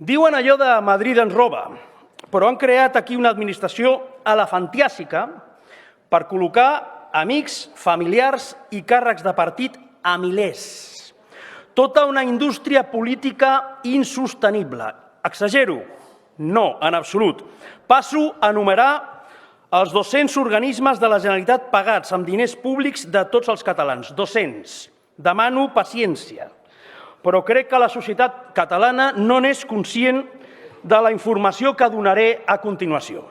Diuen allò de Madrid ens roba, però han creat aquí una administració elefantiàsica per col·locar amics, familiars i càrrecs de partit a milers. Tota una indústria política insostenible. Exagero? No, en absolut. Passo a enumerar els 200 organismes de la Generalitat pagats amb diners públics de tots els catalans. 200. Demano paciència. Però crec que la societat catalana no n'és conscient de la informació que donaré a continuació.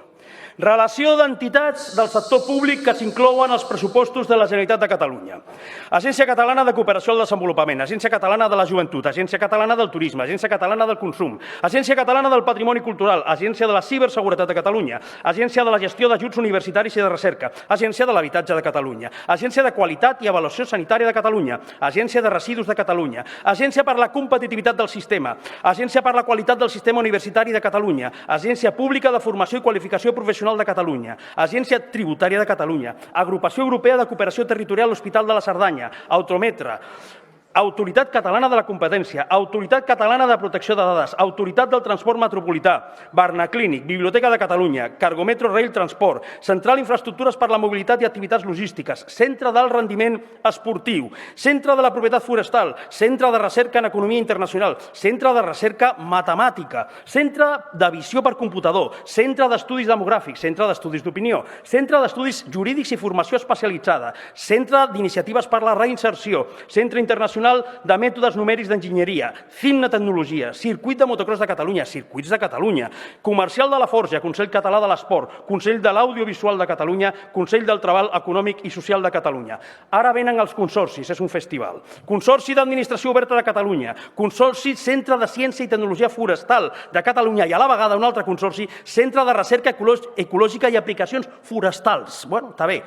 Relació d'entitats del sector públic que s'inclouen als pressupostos de la Generalitat de Catalunya. Agència Catalana de Cooperació al Desenvolupament, Agència Catalana de la Joventut, Agència Catalana del Turisme, Agència Catalana del Consum, Agència Catalana del Patrimoni Cultural, Agència de la Ciberseguretat de Catalunya, Agència de la Gestió d'Ajuts Universitaris i de Recerca, Agència de l'Habitatge de Catalunya, Agència de Qualitat i Avaluació Sanitària de Catalunya, Agència de Residus de Catalunya, Agència per la Competitivitat del Sistema, Agència per la Qualitat del Sistema Universitari de Catalunya, Agència Pública de Formació i Qualificació Professional de Catalunya, Agència Tributària de Catalunya, Agrupació Europea de Cooperació Territorial Hospital de la Cerdanya, Autometre, Autoritat Catalana de la Competència, Autoritat Catalana de Protecció de Dades, Autoritat del Transport Metropolità, Barnaclínic, Biblioteca de Catalunya, Cargometro Rail Transport, Central Infraestructures per la Mobilitat i Activitats Logístiques, Centre del Rendiment Esportiu, Centre de la Propietat Forestal, Centre de Recerca en Economia Internacional, Centre de Recerca Matemàtica, Centre de Visió per Computador, Centre d'Estudis Demogràfics, Centre d'Estudis d'Opinió, Centre d'Estudis Jurídics i Formació Especialitzada, Centre d'Iniciatives per la Reinserció, Centre Internacional de Mètodes Numèrics d'Enginyeria, CIMNA Tecnologia, Circuit de Motocross de Catalunya, Circuits de Catalunya, Comercial de la Forja, Consell Català de l'Esport, Consell de l'Audiovisual de Catalunya, Consell del Treball Econòmic i Social de Catalunya. Ara venen els consorcis, és un festival. Consorci d'Administració Oberta de Catalunya, Consorci Centre de Ciència i Tecnologia Forestal de Catalunya i a la vegada un altre consorci, Centre de Recerca Ecològica i Aplicacions Forestals. Bueno, està bé.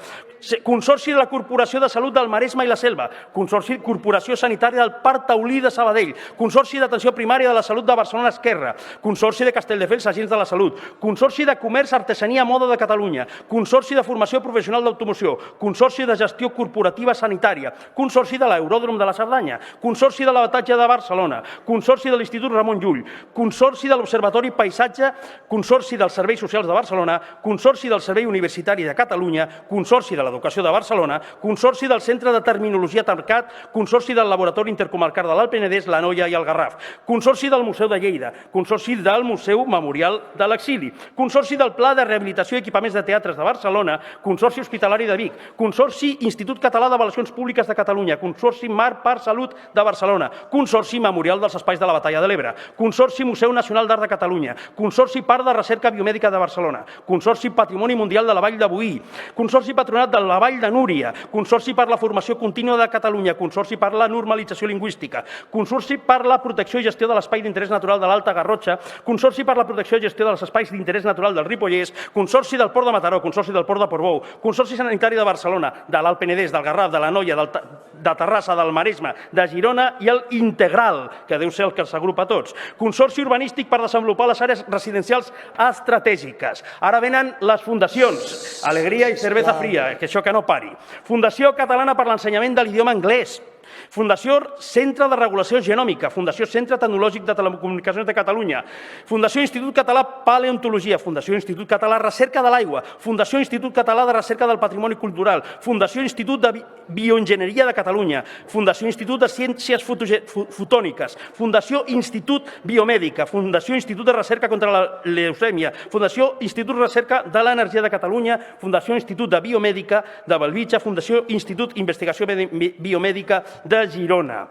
Consorci de la Corporació de Salut del Maresme i la Selva, Consorci Corporació Sanitària del Parc Taulí de Sabadell, Consorci d'Atenció Primària de la Salut de Barcelona Esquerra, Consorci de Castelldefels Agents de la Salut, Consorci de Comerç, Artesania, Moda de Catalunya, Consorci de Formació Professional d'Automoció, Consorci de Gestió Corporativa Sanitària, Consorci de l'Aeròdrom de la Cerdanya, Consorci de l'Habitatge de Barcelona, Consorci de l'Institut Ramon Llull, Consorci de l'Observatori Paisatge, Consorci dels Serveis Socials de Barcelona, Consorci del Servei Universitari de Catalunya, Consorci de l'Educació de Barcelona, Consorci del Centre de Terminologia Tercat, Consorci del Laboratori Intercomarcal de l'Alt Penedès, l'Anoia i el Garraf, Consorci del Museu de Lleida, Consorci del Museu Memorial de l'Exili, Consorci del Pla de Rehabilitació i Equipaments de Teatres de Barcelona, Consorci Hospitalari de Vic, Consorci Institut Català d'Avaluacions Públiques de Catalunya, Consorci Mar Parc Salut de Barcelona, Consorci Memorial dels Espais de la Batalla de l'Ebre, Consorci Museu Nacional d'Art de Catalunya, Consorci Parc de Recerca Biomèdica de Barcelona, Consorci Patrimoni Mundial de la Vall de Boí, Consorci Patronat de la Vall de Núria, Consorci per la Formació Contínua de Catalunya, Consorci per la Normalització Lingüística, Consorci per la Protecció i Gestió de l'Espai d'Interès Natural de l'Alta Garrotxa, Consorci per la Protecció i Gestió dels Espais d'Interès Natural del Ripollès, Consorci del Port de Mataró, Consorci del Port de Portbou, Consorci Sanitari de Barcelona, de l'Alt Penedès, del Garraf, de l'Anoia, de Terrassa, del Maresme, de Girona i el Integral, que deu ser el que els agrupa tots. Consorci Urbanístic per desenvolupar les àrees residencials estratègiques. Ara venen les fundacions, Alegria i Cerveza Fria, que això que no pari. Fundació Catalana per l'Ensenyament de l'Idioma Anglès, Fundació Centre de Regulació Genòmica, Fundació Centre Tecnològic de Telecomunicacions de Catalunya, Fundació Institut Català Paleontologia, Fundació Institut Català Recerca de l'Aigua, Fundació Institut Català de Recerca del Patrimoni Cultural, Fundació Institut de Bioenginyeria de Catalunya, Fundació Institut de Ciències Fotòniques, Fundació Institut Biomèdica, Fundació Institut de Recerca contra la Leucèmia, Fundació Institut de Recerca de l'Energia de Catalunya, Fundació Institut de Biomèdica de Bellvitge, Fundació Institut d'Investigació Biomèdica de Girona.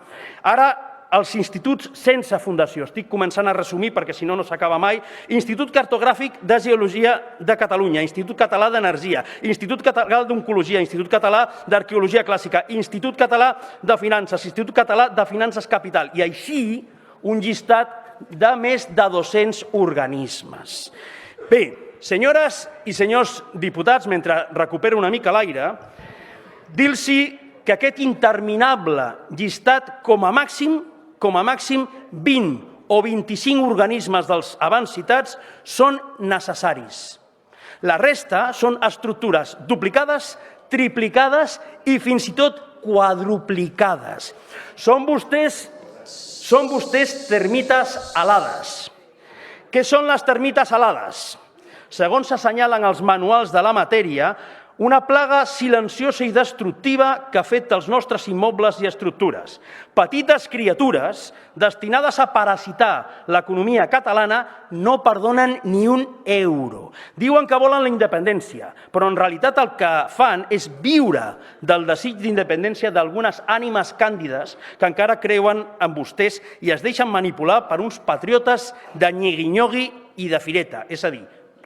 Ara, els instituts sense fundació. Estic començant a resumir perquè si no, no s'acaba mai. Institut Cartogràfic de Geologia de Catalunya, Institut Català d'Energia, Institut Català d'Oncologia, Institut Català d'Arqueologia Clàssica, Institut Català de Finances, Institut Català de Finances Capital. I així un llistat de més de 200 organismes. Bé, senyores i senyors diputats, mentre recupero una mica l'aire, dir-los que aquest interminable llistat, com a màxim 20 o 25 organismes dels abans citats, són necessaris. La resta són estructures duplicades, triplicades i fins i tot quadruplicades. Són vostès termites alades. Què són les termites alades? Segons s'assenyalen els manuals de la matèria, una plaga silenciosa i destructiva que afecta els nostres immobles i estructures. Petites criatures destinades a parasitar l'economia catalana no perdonen ni un euro. Diuen que volen la independència, però en realitat el que fan és viure del desig d'independència d'algunes ànimes càndides que encara creuen en vostès i es deixen manipular per uns patriotes de nyigui-nyogui i de fireta, és a dir,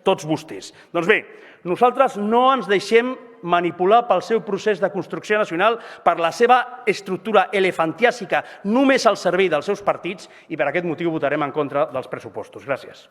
tots vostès. Doncs bé, nosaltres no ens deixem manipular pel seu procés de construcció nacional, per la seva estructura elefantiàsica només al servei dels seus partits i per aquest motiu votarem en contra dels pressupostos. Gràcies.